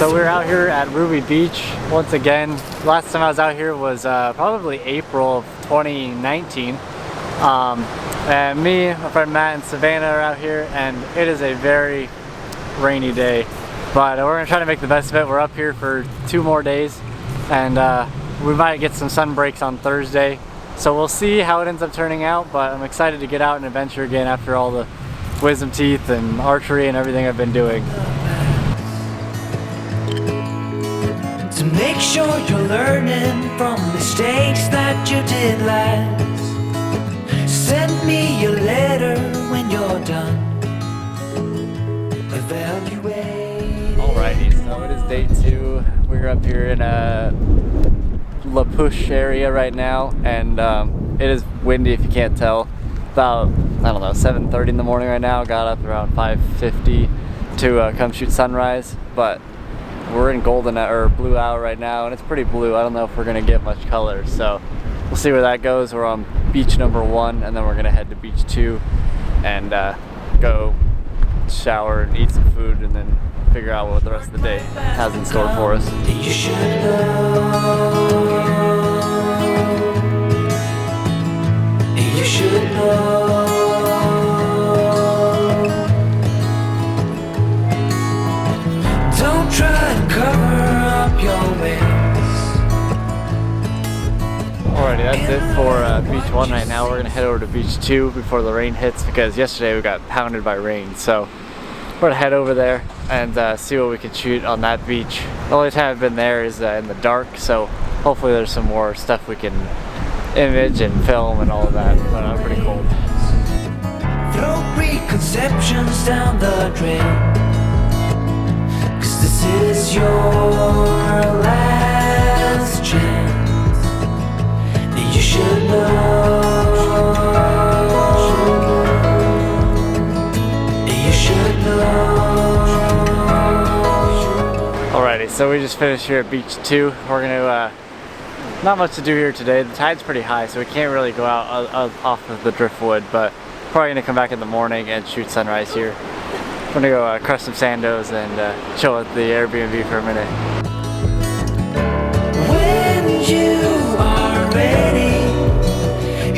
So we're out here at Ruby Beach once again. Last time I was out here was probably April of 2019. And me, my friend Matt, and Savannah are out here, and it is a very rainy day. But we're gonna try to make the best of it. We're up here for 2 more days, and we might get some sun breaks on Thursday. So we'll see how it ends up turning out, but I'm excited to get out and adventure again after all the wisdom teeth and archery and everything I've been doing. To make sure you're learning from mistakes that you did last. Send me your letter when you're done. Evaluate. Alrighty, so it is day 2. We're up here in a La Push area right now, and it is windy if you can't tell. About, I don't know, 7:30 in the morning right now. Got up around 5:50 to come shoot sunrise, but we're in golden or blue hour right now, and it's pretty blue. I don't know if we're gonna get much color, so we'll see where that goes. We're on beach number 1, and then we're gonna head to beach 2 and go shower and eat some food, and then figure out what the rest of the day has in store for us. You should know. You should know. Don't try to cover up your ways. Alrighty, that's it for beach 1 right now. We're gonna head over to beach 2 before the rain hits, because yesterday we got pounded by rain. So we're gonna head over there and see what we can shoot on that beach. The only time I've been there is in the dark, so hopefully there's some more stuff we can image and film and all of that, but I'm pretty cold. Throw preconceptions down the drain, 'cause this is your last chance. You should know. You should know. Alrighty, so we just finished here at beach 2. We're gonna not much to do here today. The tide's pretty high, so we can't really go out off of the driftwood, but probably gonna come back in the morning and shoot sunrise here. I'm gonna go crush some sandos and chill at the Airbnb for a minute. When you are ready,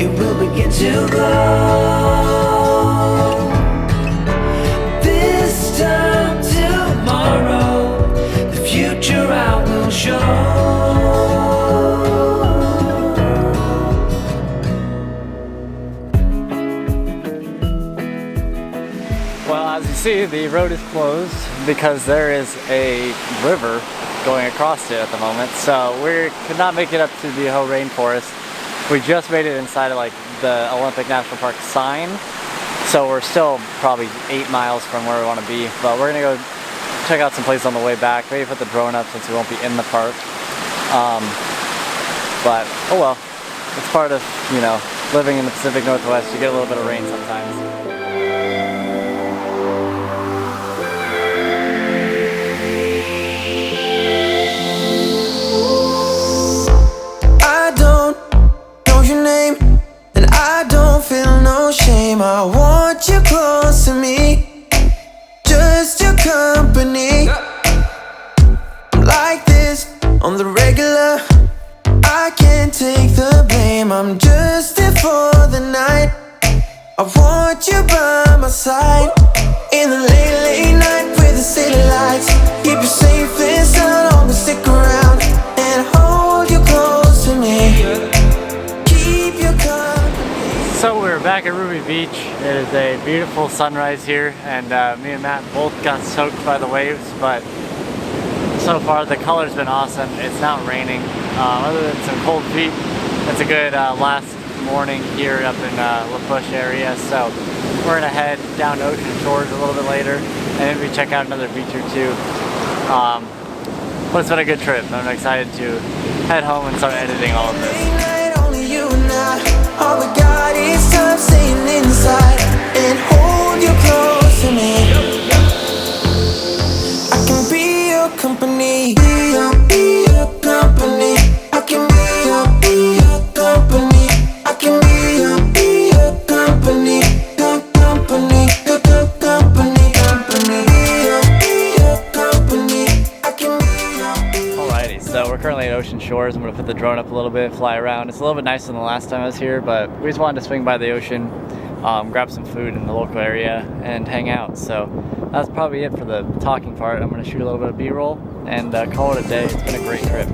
it will begin to glow. This time tomorrow, the future I will show. Well, as you see, the road is closed because there is a river going across it at the moment, so we could not make it up to the whole rainforest. We just made it inside of like the Olympic National Park sign, so we're still probably 8 miles from where we want to be, but we're gonna go check out some places on the way back, maybe put the drone up since we won't be in the park. But oh well, it's part of, you know, living in the Pacific Northwest. You get a little bit of rain sometimes. I want you close to me, just your company. I'm like this on the regular, I can't take the blame. I'm just here for the night. I want you by my side in the late, late night with the city lights. Keep you safe and sound, always stick around and hold you close to me. Keep your company. So we're back at Ruby Beach. It is a beautiful sunrise here, and me and Matt both got soaked by the waves, but so far the color's been awesome. It's not raining. Other than some cold feet, it's a good last morning here up in La Push area, so we're gonna head down to Ocean Shores a little bit later and maybe check out another beach or 2. But it's been a good trip. I'm excited to head home and start editing all of this. All we got is time staying inside and hold you close to me. I can be your company, be your company. I can be your company. I can be your company, company, company, company. Be your company. I can be Alrighty, so we're currently at Ocean Shores. I'm gonna put the drone up a little bit, fly around. It's a little bit nicer than the last time I was here, but we just wanted to swing by the ocean, grab some food in the local area, and hang out. So that's probably it for the talking part. I'm gonna shoot a little bit of B-roll and call it a day. It's been a great trip.